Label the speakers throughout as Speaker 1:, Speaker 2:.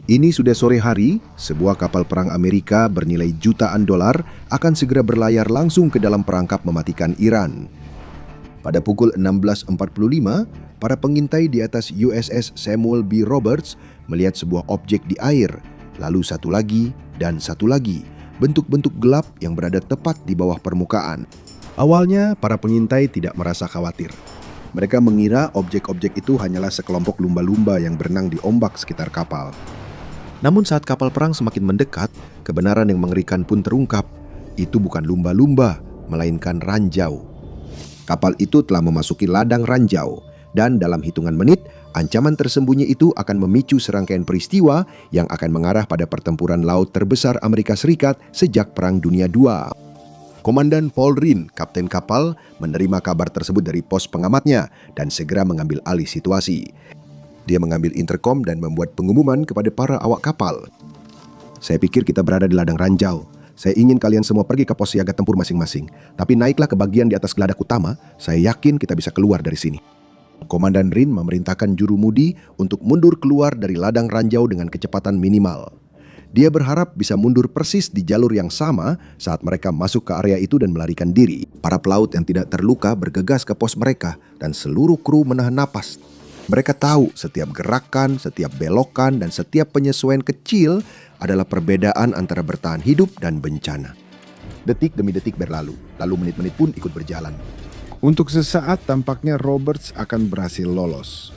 Speaker 1: Ini sudah sore hari, sebuah kapal perang Amerika bernilai jutaan dolar akan segera berlayar langsung ke dalam perangkap mematikan Iran. Pada pukul 16.45, para pengintai di atas USS Samuel B. Roberts melihat sebuah objek di air, lalu satu lagi dan satu lagi, bentuk-bentuk gelap yang berada tepat di bawah permukaan. Awalnya, para pengintai tidak merasa khawatir. Mereka mengira objek-objek itu hanyalah sekelompok lumba-lumba yang berenang di ombak sekitar kapal. Namun saat kapal perang semakin mendekat, kebenaran yang mengerikan pun terungkap. Itu bukan lumba-lumba, melainkan ranjau. Kapal itu telah memasuki ladang ranjau, dan dalam hitungan menit, ancaman tersembunyi itu akan memicu serangkaian peristiwa yang akan mengarah pada pertempuran laut terbesar Amerika Serikat sejak Perang Dunia II. Komandan Paul Reen, kapten kapal, menerima kabar tersebut dari pos pengamatnya dan segera mengambil alih situasi. Dia mengambil interkom dan membuat pengumuman kepada para awak kapal. Saya pikir kita berada di ladang ranjau. Saya ingin kalian semua pergi ke pos siaga tempur masing-masing. Tapi naiklah ke bagian di atas geladak utama. Saya yakin kita bisa keluar dari sini. Komandan Reen memerintahkan jurumudi untuk mundur keluar dari ladang ranjau dengan kecepatan minimal. Dia berharap bisa mundur persis di jalur yang sama saat mereka masuk ke area itu dan melarikan diri. Para pelaut yang tidak terluka bergegas ke pos mereka dan seluruh kru menahan napas. Mereka tahu setiap gerakan, setiap belokan, dan setiap penyesuaian kecil adalah perbedaan antara bertahan hidup dan bencana. Detik demi detik berlalu, lalu menit-menit pun ikut berjalan.
Speaker 2: Untuk sesaat tampaknya Roberts akan berhasil lolos.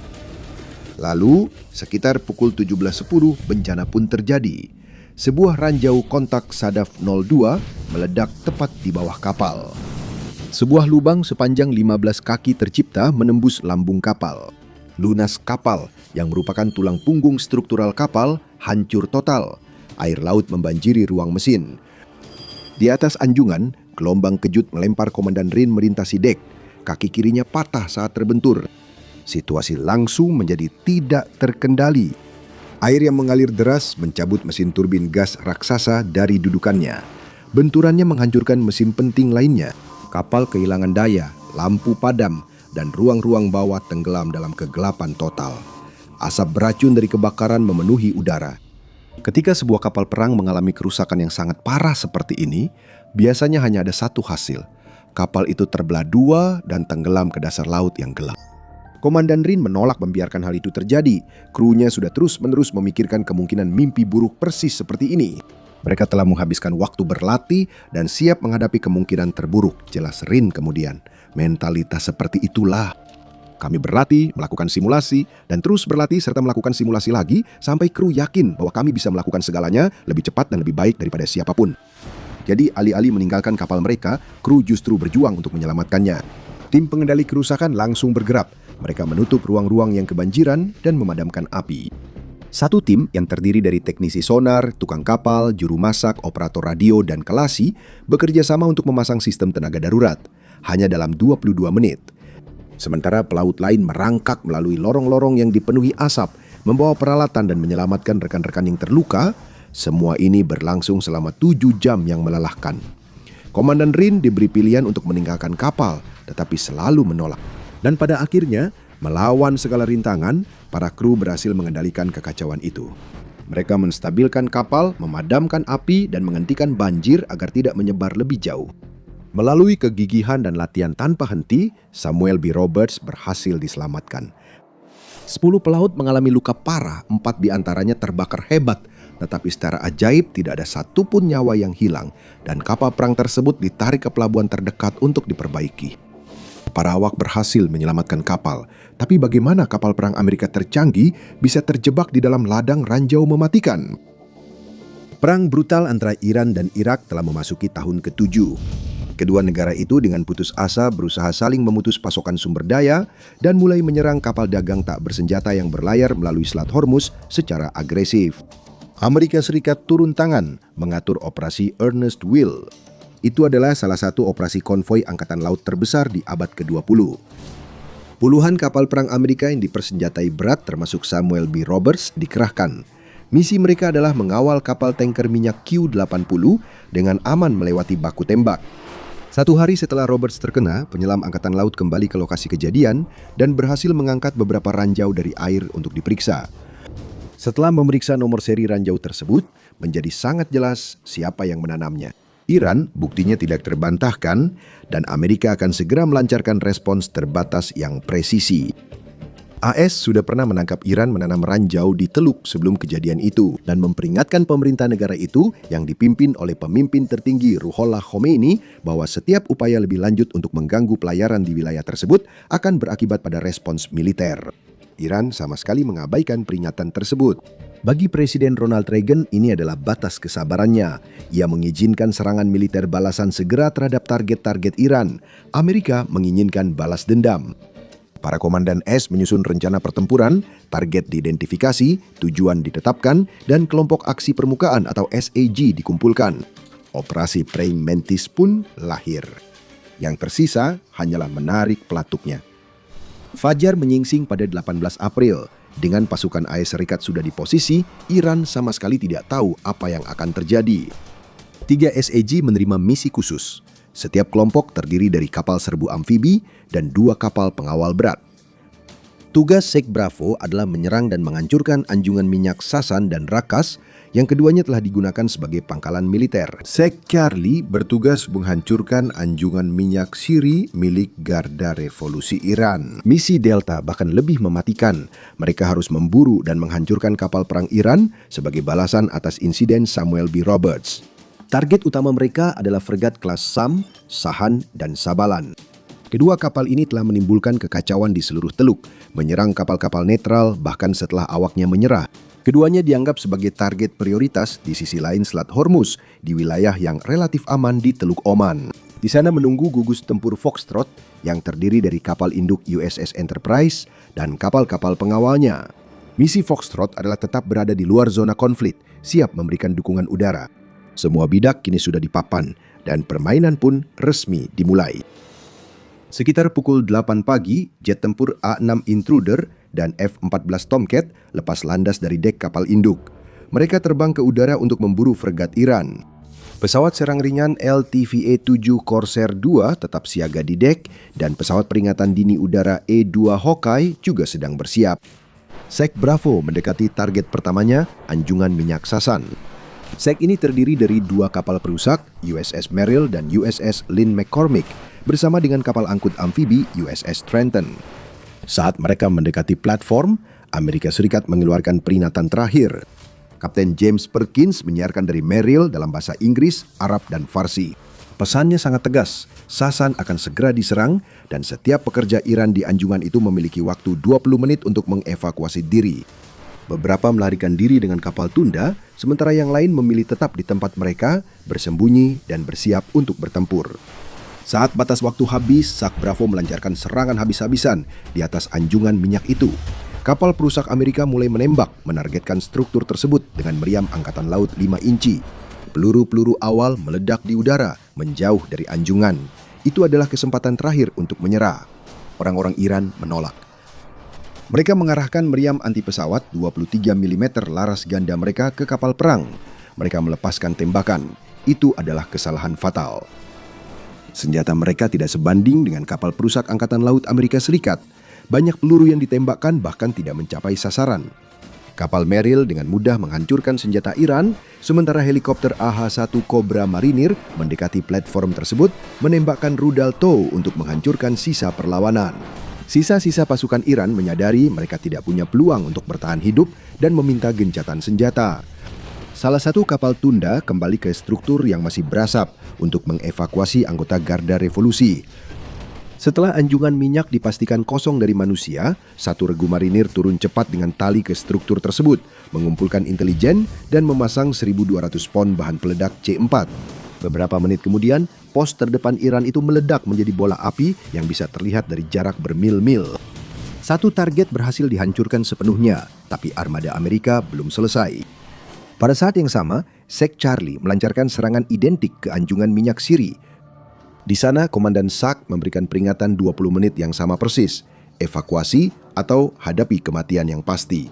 Speaker 1: Lalu, sekitar pukul 17.10, bencana pun terjadi. Sebuah ranjau kontak Sadaf 02 meledak tepat di bawah kapal. Sebuah lubang sepanjang 15 kaki tercipta menembus lambung kapal. Lunas kapal, yang merupakan tulang punggung struktural kapal, hancur total. Air laut membanjiri ruang mesin. Di atas anjungan, gelombang kejut melempar Komandan Reen melintasi dek. Kaki kirinya patah saat terbentur. Situasi langsung menjadi tidak terkendali. Air yang mengalir deras mencabut mesin turbin gas raksasa dari dudukannya. Benturannya menghancurkan mesin penting lainnya. Kapal kehilangan daya, lampu padam, dan ruang-ruang bawah tenggelam dalam kegelapan total. Asap beracun dari kebakaran memenuhi udara. Ketika sebuah kapal perang mengalami kerusakan yang sangat parah seperti ini, biasanya hanya ada satu hasil. Kapal itu terbelah dua dan tenggelam ke dasar laut yang gelap. Komandan Reen menolak membiarkan hal itu terjadi. Krunya sudah terus-menerus memikirkan kemungkinan mimpi buruk persis seperti ini. Mereka telah menghabiskan waktu berlatih dan siap menghadapi kemungkinan terburuk, jelas Reen kemudian. Mentalitas seperti itulah. Kami berlatih, melakukan simulasi, dan terus berlatih serta melakukan simulasi lagi sampai kru yakin bahwa kami bisa melakukan segalanya lebih cepat dan lebih baik daripada siapapun. Jadi alih-alih meninggalkan kapal mereka, kru justru berjuang untuk menyelamatkannya. Tim pengendali kerusakan langsung bergerak. Mereka menutup ruang-ruang yang kebanjiran dan memadamkan api. Satu tim yang terdiri dari teknisi sonar, tukang kapal, juru masak, operator radio, dan kelasi bekerja sama untuk memasang sistem tenaga darurat. Hanya dalam 22 menit. Sementara pelaut lain merangkak melalui lorong-lorong yang dipenuhi asap, membawa peralatan dan menyelamatkan rekan-rekan yang terluka. Semua ini berlangsung selama 7 jam yang melelahkan. Komandan Reen diberi pilihan untuk meninggalkan kapal, tetapi selalu menolak. Dan pada akhirnya, melawan segala rintangan, para kru berhasil mengendalikan kekacauan itu. Mereka menstabilkan kapal, memadamkan api, dan menghentikan banjir agar tidak menyebar lebih jauh. Melalui kegigihan dan latihan tanpa henti, Samuel B. Roberts berhasil diselamatkan. 10 pelaut mengalami luka parah, 4 diantaranya terbakar hebat, tetapi secara ajaib tidak ada satupun nyawa yang hilang, dan kapal perang tersebut ditarik ke pelabuhan terdekat untuk diperbaiki. Para awak berhasil menyelamatkan kapal, tapi bagaimana kapal perang Amerika tercanggih bisa terjebak di dalam ladang ranjau mematikan? Perang brutal antara Iran dan Irak telah memasuki tahun ke-7. Kedua negara itu dengan putus asa berusaha saling memutus pasokan sumber daya dan mulai menyerang kapal dagang tak bersenjata yang berlayar melalui Selat Hormuz secara agresif. Amerika Serikat turun tangan mengatur operasi Earnest Will. Itu adalah salah satu operasi konvoi angkatan laut terbesar di abad ke-20. Puluhan kapal perang Amerika yang dipersenjatai berat termasuk Samuel B. Roberts dikerahkan. Misi mereka adalah mengawal kapal tanker minyak Q-80 dengan aman melewati baku tembak. 1 hari setelah Roberts terkena, penyelam Angkatan Laut kembali ke lokasi kejadian dan berhasil mengangkat beberapa ranjau dari air untuk diperiksa. Setelah memeriksa nomor seri ranjau tersebut, menjadi sangat jelas siapa yang menanamnya. Iran buktinya tidak terbantahkan dan Amerika akan segera melancarkan respons terbatas yang presisi. AS sudah pernah menangkap Iran menanam ranjau di Teluk sebelum kejadian itu dan memperingatkan pemerintah negara itu yang dipimpin oleh pemimpin tertinggi Ruhollah Khomeini bahwa setiap upaya lebih lanjut untuk mengganggu pelayaran di wilayah tersebut akan berakibat pada respons militer. Iran sama sekali mengabaikan peringatan tersebut. Bagi Presiden Ronald Reagan, ini adalah batas kesabarannya. Ia mengizinkan serangan militer balasan segera terhadap target-target Iran. Amerika menginginkan balas dendam. Para komandan S menyusun rencana pertempuran, target diidentifikasi, tujuan ditetapkan, dan kelompok aksi permukaan atau SAG dikumpulkan. Operasi Praying Mantis pun lahir. Yang tersisa hanyalah menarik pelatuknya. Fajar menyingsing pada 18 April. Dengan pasukan AS Serikat sudah di posisi, Iran sama sekali tidak tahu apa yang akan terjadi. 3 SAG menerima misi khusus. Setiap kelompok terdiri dari kapal serbu amfibi dan 2 kapal pengawal berat. Tugas Sheikh Bravo adalah menyerang dan menghancurkan anjungan minyak Sasan dan Rakas yang keduanya telah digunakan sebagai pangkalan militer. Sheikh Charlie bertugas menghancurkan anjungan minyak Siri milik Garda Revolusi Iran. Misi Delta bahkan lebih mematikan. Mereka harus memburu dan menghancurkan kapal perang Iran sebagai balasan atas insiden Samuel B. Roberts. Target utama mereka adalah fregat kelas Sam, Sahan, dan Sabalan. Kedua kapal ini telah menimbulkan kekacauan di seluruh teluk, menyerang kapal-kapal netral bahkan setelah awaknya menyerah. Keduanya dianggap sebagai target prioritas di sisi lain Selat Hormuz, di wilayah yang relatif aman di Teluk Oman. Di sana menunggu gugus tempur Foxtrot yang terdiri dari kapal induk USS Enterprise dan kapal-kapal pengawalnya. Misi Foxtrot adalah tetap berada di luar zona konflik, siap memberikan dukungan udara. Semua bidak kini sudah dipapan dan permainan pun resmi dimulai. Sekitar pukul 8 pagi, jet tempur A-6 Intruder dan F-14 Tomcat lepas landas dari dek kapal induk. Mereka terbang ke udara untuk memburu fregat Iran. Pesawat serang ringan LTVA-7 Corsair II tetap siaga di dek dan pesawat peringatan dini udara E-2 Hawkeye juga sedang bersiap. Sheikh Bravo mendekati target pertamanya, anjungan minyak Sasan. Sheikh ini terdiri dari 2 kapal perusak, USS Merrill dan USS Lynn McCormick, bersama dengan kapal angkut amfibi USS Trenton. Saat mereka mendekati platform, Amerika Serikat mengeluarkan peringatan terakhir. Kapten James Perkins menyiarkan dari Merrill dalam bahasa Inggris, Arab, dan Farsi. Pesannya sangat tegas, Sasan akan segera diserang dan setiap pekerja Iran di anjungan itu memiliki waktu 20 menit untuk mengevakuasi diri. Beberapa melarikan diri dengan kapal tunda, sementara yang lain memilih tetap di tempat mereka, bersembunyi dan bersiap untuk bertempur. Saat batas waktu habis, Sheikh Bravo melancarkan serangan habis-habisan di atas anjungan minyak itu. Kapal perusak Amerika mulai menembak, menargetkan struktur tersebut dengan meriam Angkatan Laut 5 inci. Peluru-peluru awal meledak di udara, menjauh dari anjungan. Itu adalah kesempatan terakhir untuk menyerah. Orang-orang Iran menolak. Mereka mengarahkan meriam anti pesawat 23 mm laras ganda mereka ke kapal perang. Mereka melepaskan tembakan. Itu adalah kesalahan fatal. Senjata mereka tidak sebanding dengan kapal perusak Angkatan Laut Amerika Serikat. Banyak peluru yang ditembakkan bahkan tidak mencapai sasaran. Kapal Merrill dengan mudah menghancurkan senjata Iran, sementara helikopter AH-1 Cobra Marinir mendekati platform tersebut, menembakkan rudal tow untuk menghancurkan sisa perlawanan. Sisa-sisa pasukan Iran menyadari mereka tidak punya peluang untuk bertahan hidup dan meminta gencatan senjata. Salah satu kapal tunda kembali ke struktur yang masih berasap untuk mengevakuasi anggota Garda Revolusi. Setelah anjungan minyak dipastikan kosong dari manusia, satu regu marinir turun cepat dengan tali ke struktur tersebut, mengumpulkan intelijen dan memasang 1.200 pon bahan peledak C4. Beberapa menit kemudian, pos terdepan Iran itu meledak menjadi bola api yang bisa terlihat dari jarak bermil-mil. Satu target berhasil dihancurkan sepenuhnya, tapi armada Amerika belum selesai. Pada saat yang sama, Sheikh Charlie melancarkan serangan identik ke anjungan minyak Siri. Di sana, Komandan Sak memberikan peringatan 20 menit yang sama persis, evakuasi atau hadapi kematian yang pasti.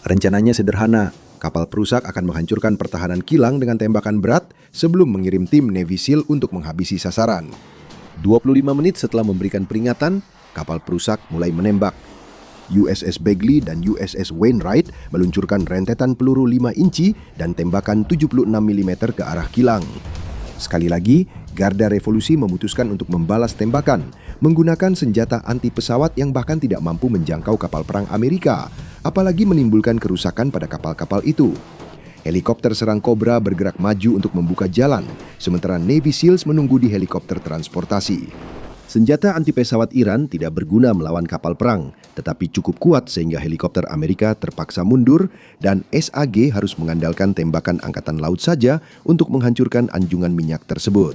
Speaker 1: Rencananya sederhana, kapal perusak akan menghancurkan pertahanan kilang dengan tembakan berat sebelum mengirim tim Navy SEAL untuk menghabisi sasaran. 25 menit setelah memberikan peringatan, kapal perusak mulai menembak. USS Bagley dan USS Wainwright meluncurkan rentetan peluru 5 inci dan tembakan 76 mm ke arah kilang. Sekali lagi, Garda Revolusi memutuskan untuk membalas tembakan menggunakan senjata anti pesawat yang bahkan tidak mampu menjangkau kapal perang Amerika, apalagi menimbulkan kerusakan pada kapal-kapal itu. Helikopter serang Cobra bergerak maju untuk membuka jalan, sementara Navy SEALs menunggu di helikopter transportasi. Senjata anti pesawat Iran tidak berguna melawan kapal perang, tetapi cukup kuat sehingga helikopter Amerika terpaksa mundur dan SAG harus mengandalkan tembakan angkatan laut saja untuk menghancurkan anjungan minyak tersebut.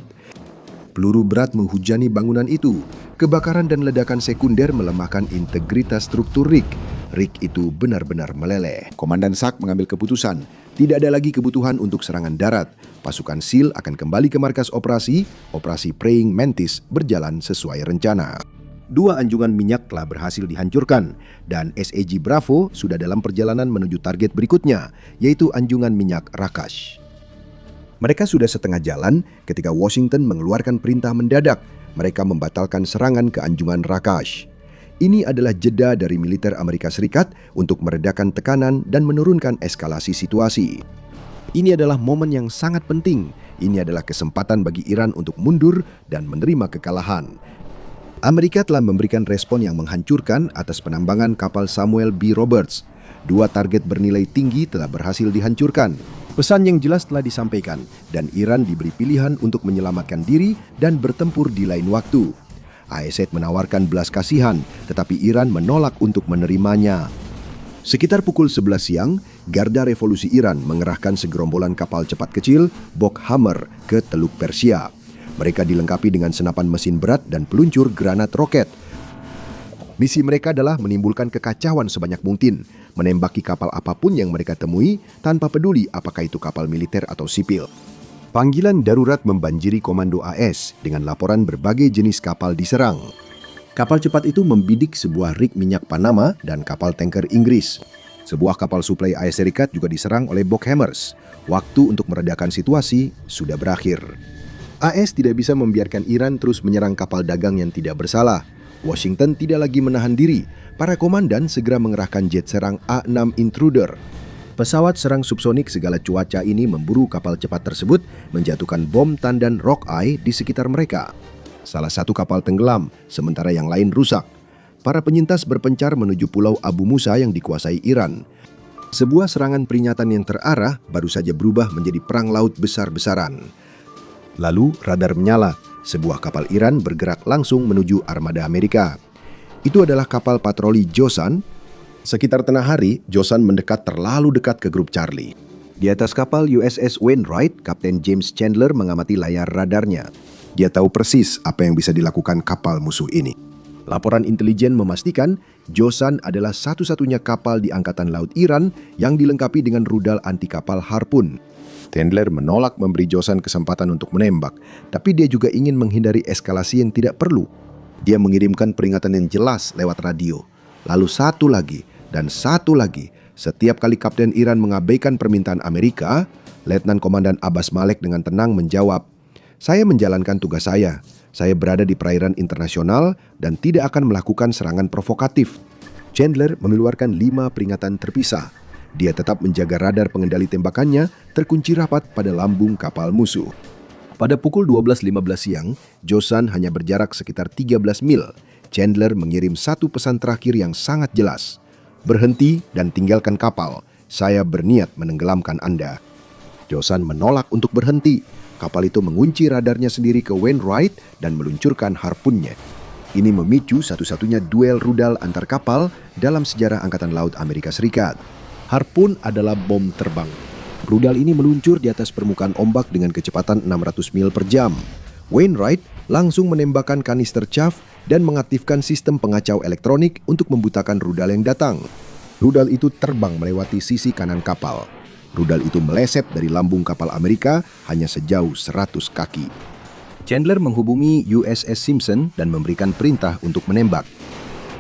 Speaker 1: Peluru berat menghujani bangunan itu. Kebakaran dan ledakan sekunder melemahkan integritas struktur rig. Rig itu benar-benar meleleh. Komandan SAC mengambil keputusan, tidak ada lagi kebutuhan untuk serangan darat. Pasukan SEAL akan kembali ke markas operasi. Operasi Praying Mantis berjalan sesuai rencana. 2 anjungan minyak telah berhasil dihancurkan dan SAG Bravo sudah dalam perjalanan menuju target berikutnya, yaitu anjungan minyak Rakash. Mereka sudah setengah jalan ketika Washington mengeluarkan perintah mendadak. Mereka membatalkan serangan ke anjungan Rakash. Ini adalah jeda dari militer Amerika Serikat untuk meredakan tekanan dan menurunkan eskalasi situasi. Ini adalah momen yang sangat penting. Ini adalah kesempatan bagi Iran untuk mundur dan menerima kekalahan. Amerika telah memberikan respon yang menghancurkan atas penambangan kapal Samuel B. Roberts. 2 target bernilai tinggi telah berhasil dihancurkan. Pesan yang jelas telah disampaikan dan Iran diberi pilihan untuk menyelamatkan diri dan bertempur di lain waktu. AEZ menawarkan belas kasihan, tetapi Iran menolak untuk menerimanya. Sekitar pukul 11 siang, Garda Revolusi Iran mengerahkan segerombolan kapal cepat kecil Bok Hammer ke Teluk Persia. Mereka dilengkapi dengan senapan mesin berat dan peluncur granat roket. Misi mereka adalah menimbulkan kekacauan sebanyak mungkin, menembaki kapal apapun yang mereka temui tanpa peduli apakah itu kapal militer atau sipil. Panggilan darurat membanjiri komando AS dengan laporan berbagai jenis kapal diserang. Kapal cepat itu membidik sebuah rig minyak Panama dan kapal tanker Inggris. Sebuah kapal suplai AS Serikat juga diserang oleh Bok Hammers. Waktu untuk meredakan situasi sudah berakhir. AS tidak bisa membiarkan Iran terus menyerang kapal dagang yang tidak bersalah. Washington tidak lagi menahan diri. Para komandan segera mengerahkan jet serang A-6 Intruder. Pesawat serang subsonik segala cuaca ini memburu kapal cepat tersebut, menjatuhkan bom tandan Rockeye di sekitar mereka. Salah satu kapal tenggelam, sementara yang lain rusak. Para penyintas berpencar menuju Pulau Abu Musa yang dikuasai Iran. Sebuah serangan peringatan yang terarah baru saja berubah menjadi perang laut besar-besaran. Lalu radar menyala, sebuah kapal Iran bergerak langsung menuju armada Amerika. Itu adalah kapal patroli Josan. Sekitar tengah hari, Josan mendekat terlalu dekat ke grup Charlie. Di atas kapal USS Wainwright, Kapten James Chandler mengamati layar radarnya. Dia tahu persis apa yang bisa dilakukan kapal musuh ini. Laporan intelijen memastikan Josan adalah satu-satunya kapal di Angkatan Laut Iran yang dilengkapi dengan rudal anti kapal Harpoon. Chandler menolak memberi Josan kesempatan untuk menembak, tapi dia juga ingin menghindari eskalasi yang tidak perlu. Dia mengirimkan peringatan yang jelas lewat radio. Lalu satu lagi, dan satu lagi. Setiap kali Kapten Iran mengabaikan permintaan Amerika, Letnan Komandan Abbas Malek dengan tenang menjawab, "Saya menjalankan tugas saya. Saya berada di perairan internasional dan tidak akan melakukan serangan provokatif." Chandler mengeluarkan 5 peringatan terpisah. Dia tetap menjaga radar pengendali tembakannya terkunci rapat pada lambung kapal musuh. Pada pukul 12.15 siang, Josan hanya berjarak sekitar 13 mil. Chandler mengirim satu pesan terakhir yang sangat jelas. "Berhenti dan tinggalkan kapal. Saya berniat menenggelamkan Anda." Josan menolak untuk berhenti. Kapal itu mengunci radarnya sendiri ke Wainwright dan meluncurkan harpunnya. Ini memicu satu-satunya duel rudal antar kapal dalam sejarah Angkatan Laut Amerika Serikat. Harpoon adalah bom terbang. Rudal ini meluncur di atas permukaan ombak dengan kecepatan 600 mil per jam. Wainwright langsung menembakkan kanister chaff dan mengaktifkan sistem pengacau elektronik untuk membutakan rudal yang datang. Rudal itu terbang melewati sisi kanan kapal. Rudal itu meleset dari lambung kapal Amerika hanya sejauh 100 kaki. Chandler menghubungi USS Simpson dan memberikan perintah untuk menembak.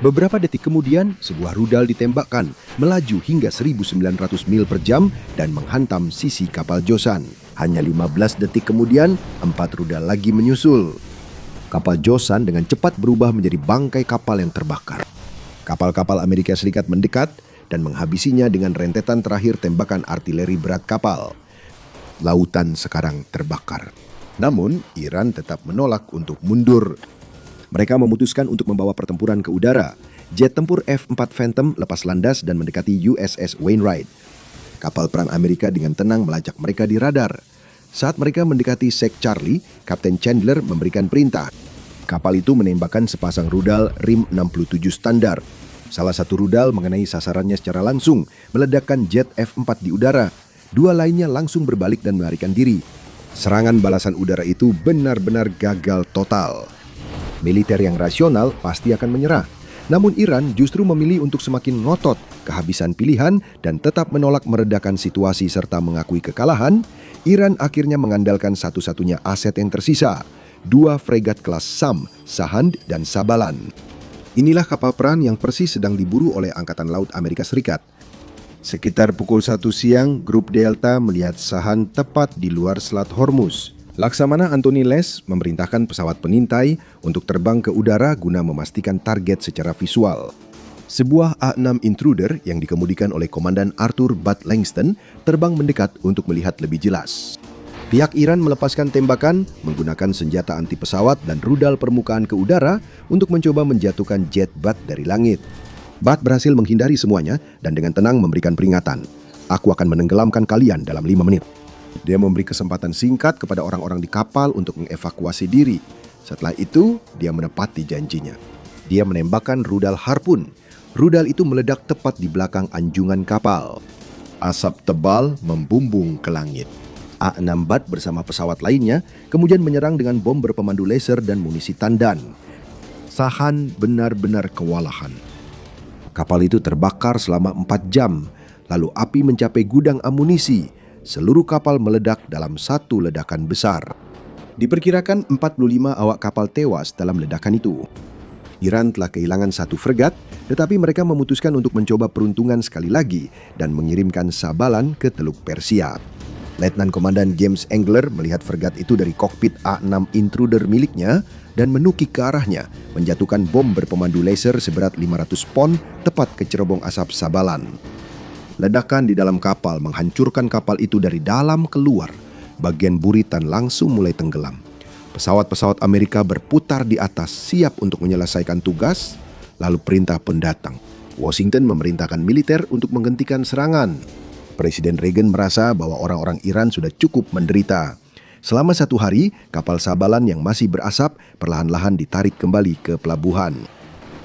Speaker 1: Beberapa detik kemudian, sebuah rudal ditembakkan, melaju hingga 1.900 mil per jam dan menghantam sisi kapal Josan. Hanya 15 detik kemudian, 4 rudal lagi menyusul. Kapal Josan dengan cepat berubah menjadi bangkai kapal yang terbakar. Kapal-kapal Amerika Serikat mendekat dan menghabisinya dengan rentetan terakhir tembakan artileri berat kapal. Lautan sekarang terbakar. Namun, Iran tetap menolak untuk mundur. Mereka memutuskan untuk membawa pertempuran ke udara. Jet tempur F-4 Phantom lepas landas dan mendekati USS Wainwright. Kapal perang Amerika dengan tenang melacak mereka di radar. Saat mereka mendekati Sek Charlie, Kapten Chandler memberikan perintah. Kapal itu menembakkan sepasang rudal RIM 67 standar. Salah satu rudal mengenai sasarannya secara langsung, meledakkan jet F-4 di udara. Dua lainnya langsung berbalik dan melarikan diri. Serangan balasan udara itu benar-benar gagal total. Militer yang rasional pasti akan menyerah. Namun Iran justru memilih untuk semakin ngotot, kehabisan pilihan, dan tetap menolak meredakan situasi serta mengakui kekalahan. Iran akhirnya mengandalkan satu-satunya aset yang tersisa, 2 fregat kelas Sam, Sahand, dan Sabalan. Inilah kapal perang yang persis sedang diburu oleh Angkatan Laut Amerika Serikat. Sekitar pukul 1 siang, Grup Delta melihat Sahand tepat di luar Selat Hormuz. Laksamana Anthony Les memerintahkan pesawat pengintai untuk terbang ke udara guna memastikan target secara visual. Sebuah A-6 Intruder yang dikemudikan oleh Komandan Arthur Bud Langston terbang mendekat untuk melihat lebih jelas. Pihak Iran melepaskan tembakan menggunakan senjata anti pesawat dan rudal permukaan ke udara untuk mencoba menjatuhkan jet Bud dari langit. Bud berhasil menghindari semuanya dan dengan tenang memberikan peringatan. Aku akan menenggelamkan kalian dalam 5 menit. Dia memberi kesempatan singkat kepada orang-orang di kapal untuk mengevakuasi diri. Setelah itu, dia menepati janjinya. Dia menembakkan rudal harpun. Rudal itu meledak tepat di belakang anjungan kapal. Asap tebal membumbung ke langit. A-6 Bud bersama pesawat lainnya kemudian menyerang dengan bom berpemandu laser dan munisi tandan. Sahand benar-benar kewalahan. Kapal itu terbakar selama 4 jam, lalu api mencapai gudang amunisi. Seluruh kapal meledak dalam satu ledakan besar. Diperkirakan 45 awak kapal tewas dalam ledakan itu. Iran telah kehilangan 1 fregat, tetapi mereka memutuskan untuk mencoba peruntungan sekali lagi dan mengirimkan Sabalan ke Teluk Persia. Letnan Komandan James Engler melihat fregat itu dari kokpit A-6 Intruder miliknya dan menukik ke arahnya, menjatuhkan bom berpemandu laser seberat 500 pon tepat ke cerobong asap Sabalan. Ledakan di dalam kapal menghancurkan kapal itu dari dalam keluar. Bagian buritan langsung mulai tenggelam. Pesawat-pesawat Amerika berputar di atas siap untuk menyelesaikan tugas, lalu perintah pun datang. Washington memerintahkan militer untuk menghentikan serangan. Presiden Reagan merasa bahwa orang-orang Iran sudah cukup menderita. Selama 1 hari, kapal Sabalan yang masih berasap perlahan-lahan ditarik kembali ke pelabuhan.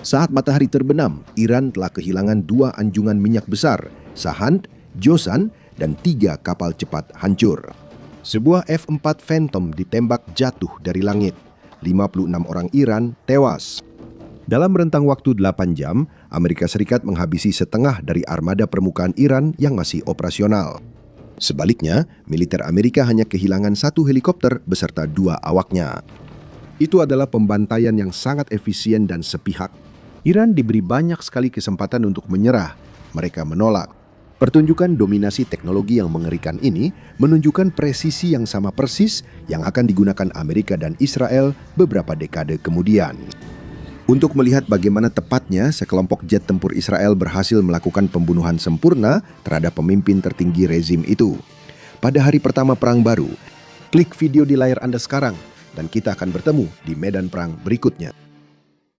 Speaker 1: Saat matahari terbenam, Iran telah kehilangan 2 anjungan minyak besar, Sahand, Josan, dan 3 kapal cepat hancur. Sebuah F-4 Phantom ditembak jatuh dari langit. 56 orang Iran tewas. Dalam rentang waktu 8 jam, Amerika Serikat menghabisi setengah dari armada permukaan Iran yang masih operasional. Sebaliknya, militer Amerika hanya kehilangan 1 helikopter beserta 2 awaknya. Itu adalah pembantaian yang sangat efisien dan sepihak. Iran diberi banyak sekali kesempatan untuk menyerah. Mereka menolak. Pertunjukan dominasi teknologi yang mengerikan ini menunjukkan presisi yang sama persis yang akan digunakan Amerika dan Israel beberapa dekade kemudian. Untuk melihat bagaimana tepatnya sekelompok jet tempur Israel berhasil melakukan pembunuhan sempurna terhadap pemimpin tertinggi rezim itu. Pada hari pertama Perang Baru, klik video di layar Anda sekarang dan kita akan bertemu di medan perang berikutnya.